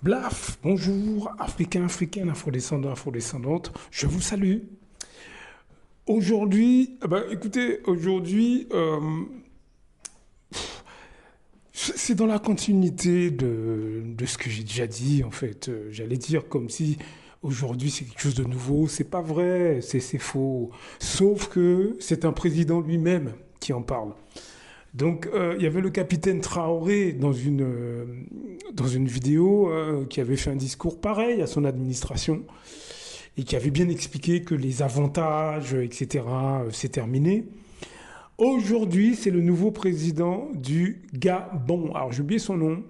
Blaf, bonjour, Africains, Africaines, Afrodescendants, Afrodescendantes, je vous salue. Aujourd'hui, écoutez, aujourd'hui, c'est dans la continuité de ce que j'ai déjà dit, en fait. J'allais dire comme si aujourd'hui c'est quelque chose de nouveau. C'est pas vrai, c'est faux. Sauf que c'est un président lui-même qui en parle. Donc, il y avait le capitaine Traoré dans une vidéo qui avait fait un discours pareil à son administration et qui avait bien expliqué que les avantages, etc., c'est terminé. Aujourd'hui, c'est le nouveau président du Gabon. Alors, j'ai oublié son nom,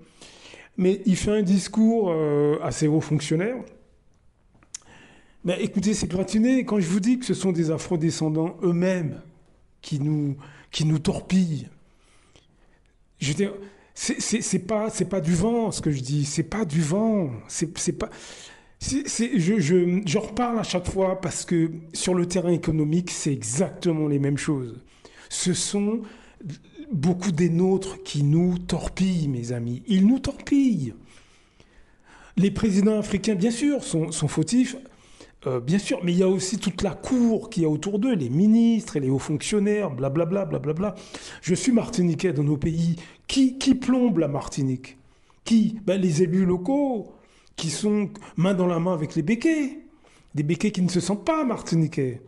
mais il fait un discours à ses hauts fonctionnaires. Mais écoutez, c'est gratiné quand je vous dis que ce sont des afrodescendants eux-mêmes qui qui nous torpillent. Je veux dire, c'est pas du vent ce que je dis, c'est pas du vent, c'est pas. Je reparle à chaque fois parce que sur le terrain économique, c'est exactement les mêmes choses. Ce sont beaucoup des nôtres qui nous torpillent, mes amis. Ils nous torpillent. Les présidents africains, bien sûr, sont fautifs, bien sûr, mais il y a aussi toute la cour qui est autour d'eux, les ministres et les hauts fonctionnaires, blablabla, blablabla. Je suis martiniquais dans nos pays. Qui plombe la Martinique? Qui? Ben, les élus locaux, qui sont main dans la main avec les béquets. Des béquets qui ne se sentent pas martiniquais.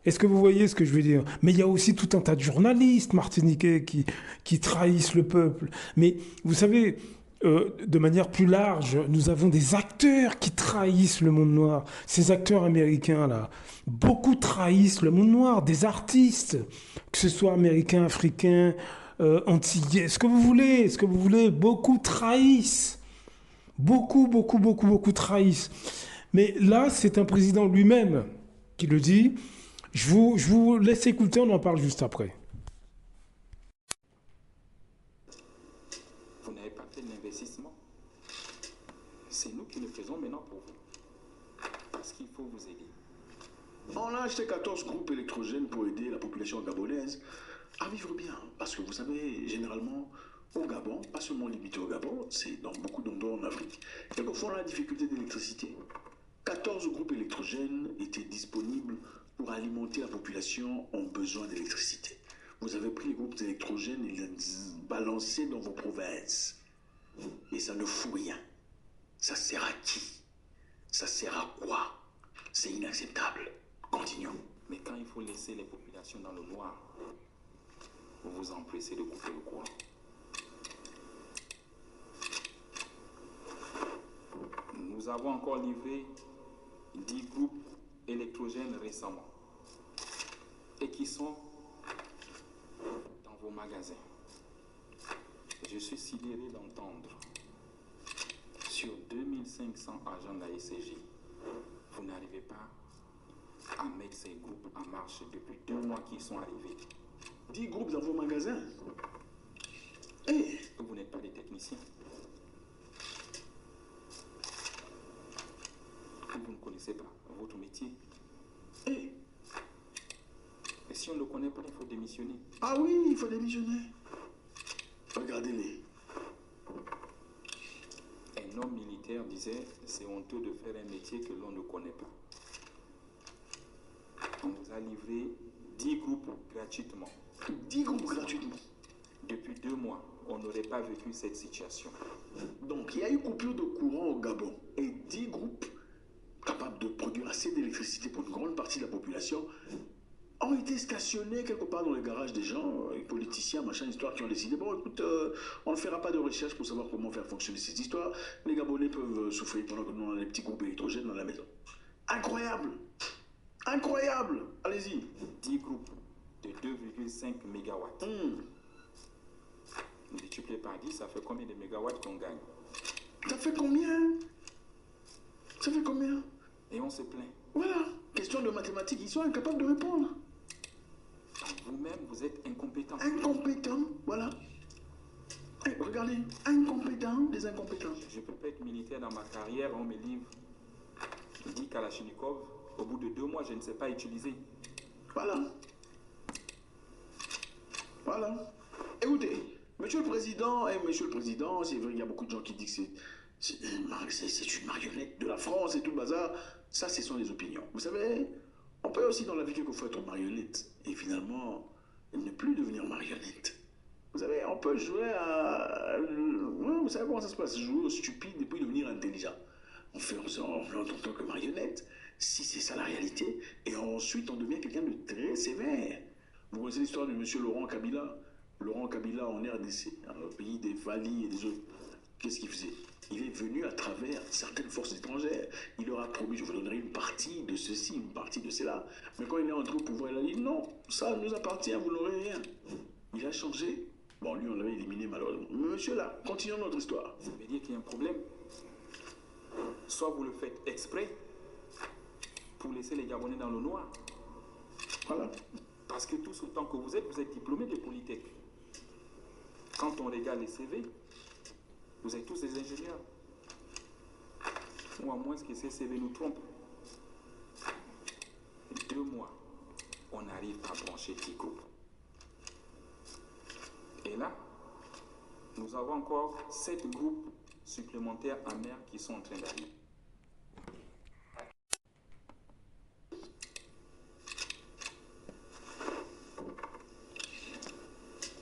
Est-ce que vous voyez ce que je veux dire? Mais il y a aussi tout un tas de journalistes martiniquais qui trahissent le peuple. Mais vous savez, de manière plus large, nous avons des acteurs qui trahissent le monde noir. Ces acteurs américains-là, beaucoup trahissent le monde noir. Des artistes, que ce soit américains, africains, antillais, ce que vous voulez, beaucoup trahissent. Beaucoup trahissent. Mais là, c'est un président lui-même qui le dit. Je vous laisse écouter, on en parle juste après. Vous n'avez pas fait l'investissement. C'est nous qui le faisons maintenant pour vous. Parce qu'il faut vous aider. On a acheté 14 groupes électrogènes pour aider la population gabonaise à vivre bien. Parce que vous savez, généralement, au Gabon, pas seulement limité au Gabon, c'est dans beaucoup d'endroits en Afrique, quelquefois on a la difficulté d'électricité. 14 groupes électrogènes étaient disponibles pour alimenter la population en besoin d'électricité. Vous avez pris les groupes électrogènes et les balancés dans vos provinces. Et ça ne fout rien. Ça sert à qui? Ça sert à quoi? C'est inacceptable. Continuons. Mais quand il faut laisser les populations dans le noir, vous vous empressez de couper le courant. Nous avons encore livré 10 groupes électrogènes récemment et qui sont dans vos magasins. Je suis sidéré d'entendre sur 2500 agents de la SCJ, vous n'arrivez pas à mettre ces groupes en marche depuis 2 mois qu'ils sont arrivés. 10 groupes dans vos magasins. Eh, Vous n'êtes pas des techniciens. Vous ne connaissez pas votre métier. eh. Et si on ne le connaît pas, il faut démissionner. Ah oui, il faut démissionner. Regardez-les. Un homme militaire disait, c'est honteux de faire un métier que l'on ne connaît pas. On nous a livré 10 groupes gratuitement. 10 groupes gratuitement. Depuis 2 mois, on n'aurait pas vécu cette situation. Donc, il y a eu coupure de courant au Gabon. Et 10 groupes capables de produire assez d'électricité pour une grande partie de la population ont été stationnés quelque part dans les garages des gens, les politiciens, machin, histoire, qui ont décidé, bon, écoute, on ne fera pas de recherche pour savoir comment faire fonctionner cette histoire. Les Gabonais peuvent souffrir pendant que nous, on a des petits groupes électrogènes dans la maison. Incroyable! Incroyable! Allez-y. 10 groupes de 2,5 mégawatts. Multiplié par 10, ça fait combien de mégawatts qu'on gagne? Ça fait combien? Ça fait combien? Et on se plaint. Voilà. Question de mathématiques, ils sont incapables de répondre. Vous-même, vous êtes incompétent. Incompétents, voilà. Eh, regardez, incompétents, des incompétents. Je peux pas être militaire dans ma carrière, on me livre 10 Kalachnikov. Au bout de 2 mois, je ne sais pas utiliser. Voilà. Voilà. Écoutez, Monsieur le Président, c'est vrai, il y a beaucoup de gens qui disent que c'est une marionnette de la France et tout le bazar. Ça, ce sont les opinions. Vous savez, on peut aussi dans la vie quelquefois être marionnette et finalement ne plus devenir marionnette. Vous savez, on peut jouer à... Vous savez comment ça se passe? Jouer au stupide et puis devenir intelligent. On fait en tant que marionnette, si c'est ça la réalité, et ensuite on devient quelqu'un de très sévère. Vous connaissez l'histoire de monsieur Laurent Kabila? Laurent Kabila en RDC, dans le pays des Fali et des autres. Qu'est-ce qu'il faisait? Il est venu à travers certaines forces étrangères. Il leur a promis, je vous donnerai une partie de ceci, une partie de cela. Mais quand il est entré au pouvoir, il a dit non, ça nous appartient, vous n'aurez rien. Il a changé. Bon, lui, on l'avait éliminé malheureusement. Monsieur là, continuons notre histoire. Ça veut dire qu'il y a un problème. Soit vous le faites exprès pour laisser les Gabonais dans le noir. Voilà. Parce que tous autant que vous êtes diplômés de Polytech. Quand on regarde les CV, vous êtes tous des ingénieurs. Ou à moins que ces CV nous trompent. 2 mois, on arrive à brancher T-Group. Et là, nous avons encore 7 groupes supplémentaires en mer qui sont en train d'arriver.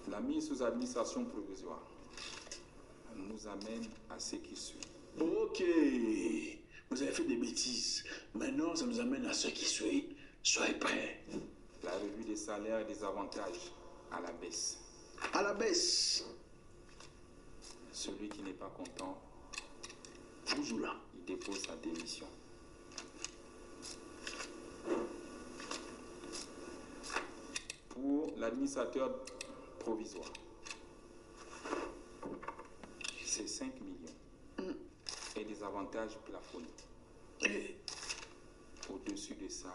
La mise sous administration provisoire nous amène à ce qui suit. Ok, vous avez fait des bêtises. Maintenant, ça nous amène à ce qui suit. Soyez prêts. La revue des salaires et des avantages à la baisse. À la baisse. Celui qui n'est pas content, Fouzoula. il dépose sa démission. Pour l'administrateur provisoire, c'est 5 millions et des avantages plafonnés. Et Au-dessus de ça,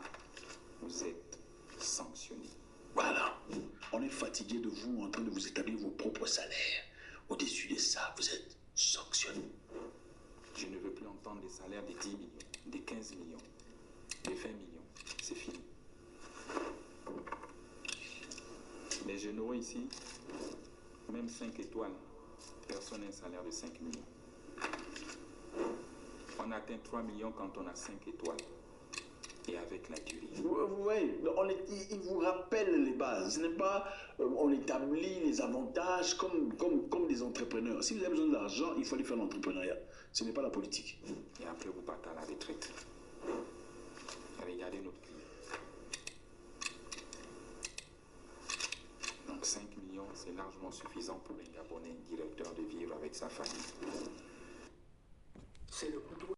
vous êtes sanctionné. voilà. On est fatigué de vous en train de vous établir vos propres salaires. Au-dessus de ça, vous êtes sanctionné. Je ne veux plus entendre des salaires de 10 millions, de 15 millions, de 20 millions. C'est fini. Les généraux ici, même 5 étoiles, personne n'a un salaire de 5 millions. On atteint 3 millions quand on a 5 étoiles. Et avec la durée. Oui, il vous rappelle les bases. Ce n'est pas on établit les avantages comme des entrepreneurs. Si vous avez besoin d'argent, il faut aller faire l'entrepreneuriat. Ce n'est pas la politique. Et après, vous partez à la retraite. Regardez notre pays. Donc 5 millions, c'est largement suffisant pour un Gabonais directeur de vivre avec sa famille. C'est le contrôle.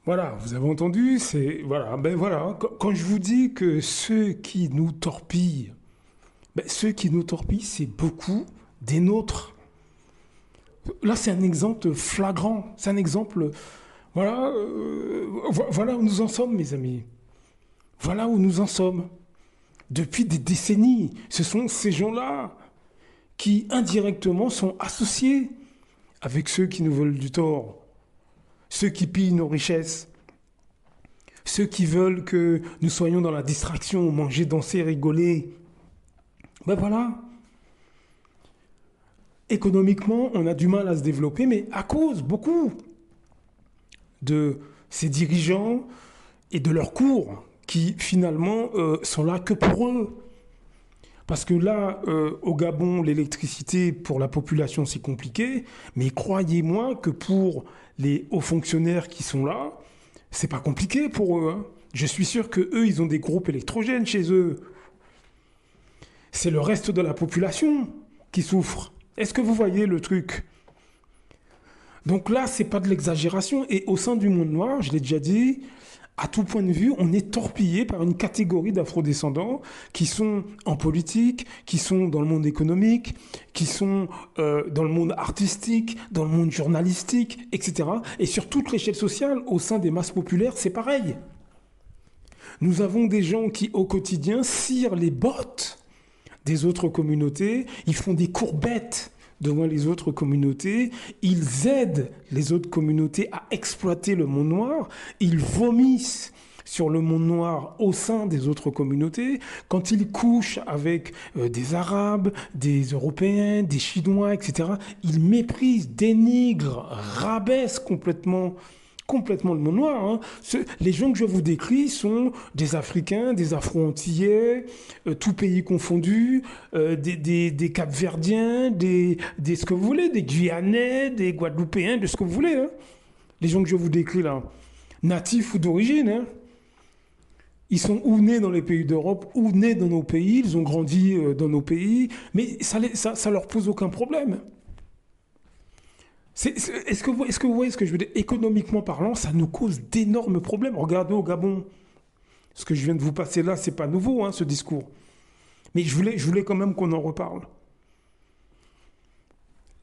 Voilà, vous avez entendu, c'est voilà, ben voilà. Quand je vous dis que ceux qui nous torpillent, c'est beaucoup des nôtres. Là, c'est un exemple flagrant, c'est un exemple. Voilà, voilà où nous en sommes, mes amis. Voilà où nous en sommes. Depuis des décennies, ce sont ces gens-là qui indirectement sont associés avec ceux qui nous veulent du tort. Ceux qui pillent nos richesses, ceux qui veulent que nous soyons dans la distraction, manger, danser, rigoler. Ben voilà. Économiquement, on a du mal à se développer, mais à cause, beaucoup, de ces dirigeants et de leurs cours qui, finalement, sont là que pour eux. Parce que là, au Gabon, l'électricité pour la population, c'est compliqué. Mais croyez-moi que pour les hauts fonctionnaires qui sont là, c'est pas compliqué pour eux. Hein. Je suis sûr que eux, ils ont des groupes électrogènes chez eux. C'est le reste de la population qui souffre. Est-ce que vous voyez le truc? Donc là, c'est pas de l'exagération. Et au sein du monde noir, je l'ai déjà dit, à tout point de vue, on est torpillé par une catégorie d'afrodescendants qui sont en politique, qui sont dans le monde économique, qui sont dans le monde artistique, dans le monde journalistique, etc. Et sur toute l'échelle sociale, au sein des masses populaires, c'est pareil. Nous avons des gens qui, au quotidien, cirent les bottes des autres communautés, ils font des courbettes devant les autres communautés, ils aident les autres communautés à exploiter le monde noir, ils vomissent sur le monde noir au sein des autres communautés, quand ils couchent avec des Arabes, des Européens, des Chinois, etc., ils méprisent, dénigrent, rabaissent complètement le monde noir. Hein. Les gens que je vous décris sont des Africains, des Afro-Antillais, tout pays confondu, des Cap-Verdiens, ce que vous voulez, des Guyanais, des Guadeloupéens, de ce que vous voulez. Hein. Les gens que je vous décris là, natifs ou d'origine. Hein. Ils sont ou nés dans les pays d'Europe, ou nés dans nos pays, ils ont grandi dans nos pays, mais ça leur pose aucun problème. Est-ce que vous voyez ce que je veux dire? Économiquement parlant, ça nous cause d'énormes problèmes. Regardez au Gabon. Ce que je viens de vous passer là, c'est pas nouveau, hein, ce discours. Mais je voulais quand même qu'on en reparle.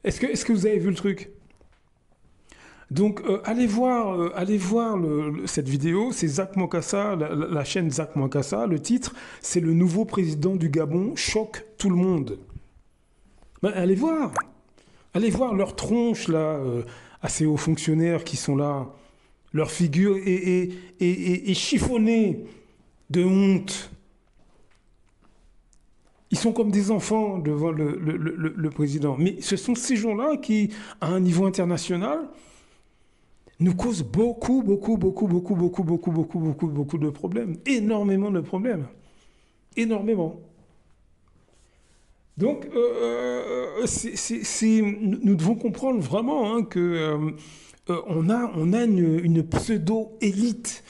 Est-ce que vous avez vu le truc? Donc, allez voir cette vidéo. C'est Zach Mokassa, la chaîne Zach Mokassa. Le titre, c'est le nouveau président du Gabon choque tout le monde. Ben, allez voir. Allez voir leur tronche, là, assez hauts fonctionnaires qui sont là. Leur figure est chiffonnée de honte. Ils sont comme des enfants devant le président. Mais ce sont ces gens-là qui, à un niveau international, nous causent beaucoup de problèmes. Énormément de problèmes. Énormément. Donc, nous devons comprendre vraiment hein, que on a une pseudo-élite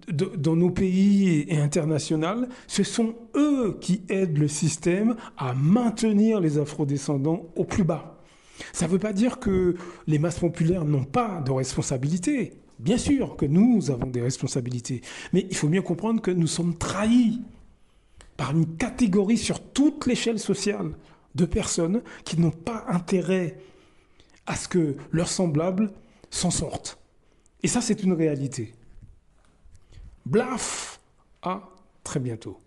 dans nos pays et internationales. Ce sont eux qui aident le système à maintenir les afrodescendants au plus bas. Ça ne veut pas dire que les masses populaires n'ont pas de responsabilité. Bien sûr que nous avons des responsabilités. Mais il faut bien comprendre que nous sommes trahis par une catégorie sur toute l'échelle sociale de personnes qui n'ont pas intérêt à ce que leurs semblables s'en sortent. Et ça, c'est une réalité. Blaf, à très bientôt.